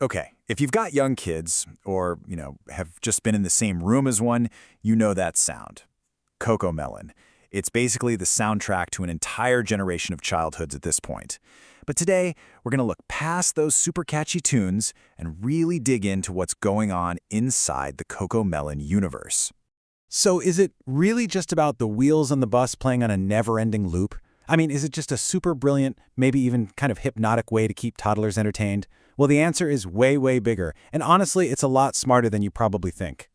Okay, if you've got young kids or, have just been in the same room as one, you know that sound. Cocomelon. It's basically the soundtrack to an entire generation of childhoods at this point. But today, we're going to look past those super catchy tunes and really dig into what's going on inside the Cocomelon universe. So is it really just about the wheels on the bus playing on a never-ending loop? I mean, is it just a super brilliant, maybe even kind of hypnotic way to keep toddlers entertained? Well, the answer is way, way bigger, and honestly, it's a lot smarter than you probably think.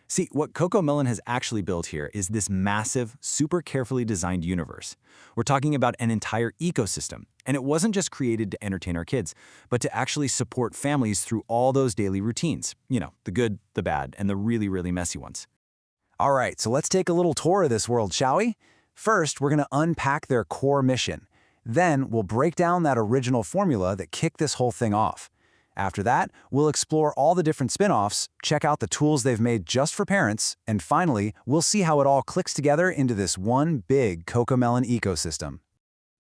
See, what Cocomelon has actually built here is this massive, super carefully designed universe. We're talking about an entire ecosystem, and it wasn't just created to entertain our kids, but to actually support families through all those daily routines. The good, the bad, and the really, really messy ones. All right, so let's take a little tour of this world, shall we? First, we're going to unpack their core mission. Then, we'll break down that original formula that kicked this whole thing off. After that, we'll explore all the different spin-offs, check out the tools they've made just for parents, and finally, we'll see how it all clicks together into this one big Cocomelon ecosystem.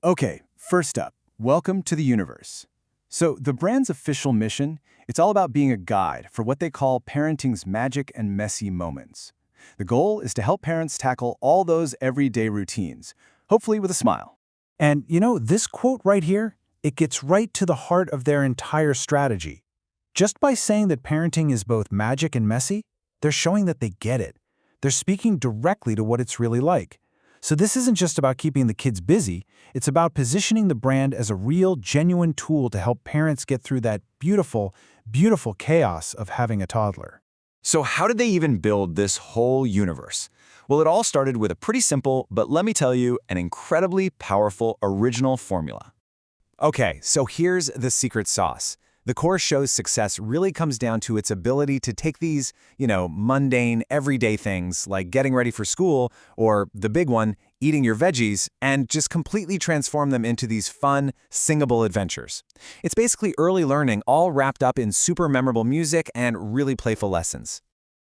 Okay, first up, welcome to the universe. So, the brand's official mission, it's all about being a guide for what they call parenting's magic and messy moments. The goal is to help parents tackle all those everyday routines, hopefully with a smile. And this quote right here, it gets right to the heart of their entire strategy. Just by saying that parenting is both magic and messy, they're showing that they get it. They're speaking directly to what it's really like. So this isn't just about keeping the kids busy, it's about positioning the brand as a real, genuine tool to help parents get through that beautiful, beautiful chaos of having a toddler. So how did they even build this whole universe? Well, it all started with a pretty simple, but let me tell you, an incredibly powerful original formula. Okay, so here's the secret sauce. The core show's success really comes down to its ability to take these, mundane, everyday things like getting ready for school or the big one, eating your veggies, and just completely transform them into these fun, singable adventures. It's basically early learning all wrapped up in super memorable music and really playful lessons.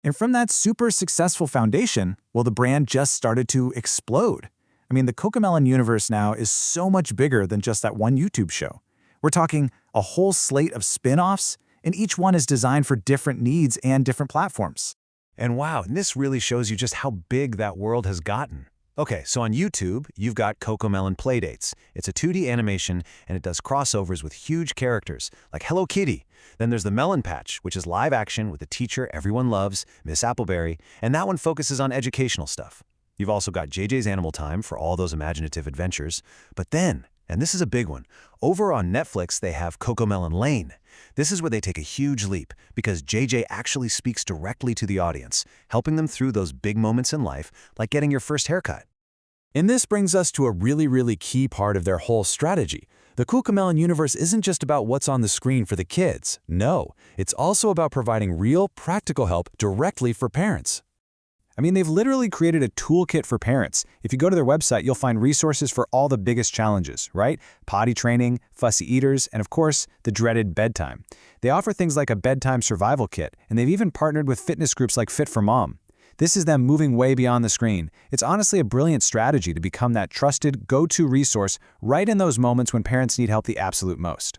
And from that super successful foundation, well, the brand just started to explode. I mean, the Cocomelon universe now is so much bigger than just that one YouTube show. We're talking a whole slate of spin-offs, and each one is designed for different needs and different platforms. And wow, this really shows you just how big that world has gotten. Okay, so on YouTube, you've got Cocomelon Playdates. It's a 2D animation, and it does crossovers with huge characters, like Hello Kitty. Then there's the Melon Patch, which is live action with a teacher everyone loves, Miss Appleberry, and that one focuses on educational stuff. You've also got JJ's Animal Time for all those imaginative adventures. But then, and this is a big one, over on Netflix they have Cocomelon Lane. This is where they take a huge leap because JJ actually speaks directly to the audience, helping them through those big moments in life, like getting your first haircut. And this brings us to a really, really key part of their whole strategy. The Cocomelon universe isn't just about what's on the screen for the kids. No, it's also about providing real, practical help directly for parents. I mean, they've literally created a toolkit for parents. If you go to their website, you'll find resources for all the biggest challenges, right? Potty training, fussy eaters, and of course, the dreaded bedtime. They offer things like a bedtime survival kit, and they've even partnered with fitness groups like Fit for Mom. This is them moving way beyond the screen. It's honestly a brilliant strategy to become that trusted, go-to resource right in those moments when parents need help the absolute most.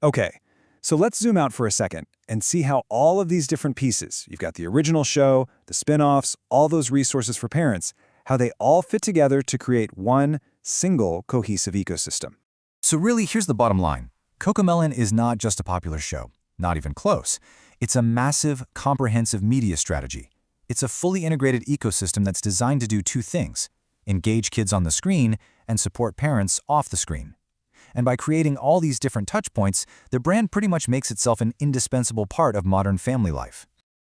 Okay, so let's zoom out for a second and see how all of these different pieces, you've got the original show, the spin-offs, all those resources for parents, how they all fit together to create one single cohesive ecosystem. So really, here's the bottom line. Cocomelon is not just a popular show, not even close. It's a massive, comprehensive media strategy. It's a fully integrated ecosystem that's designed to do two things: engage kids on the screen and support parents off the screen. And by creating all these different touch points, the brand pretty much makes itself an indispensable part of modern family life.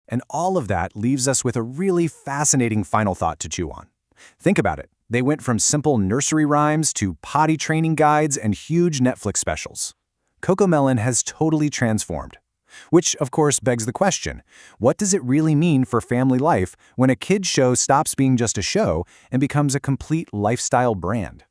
And all of that leaves us with a really fascinating final thought to chew on. Think about it. They went from simple nursery rhymes to potty training guides and huge Netflix specials. Cocomelon has totally transformed. Which, of course, begs the question, what does it really mean for family life when a kid's show stops being just a show and becomes a complete lifestyle brand?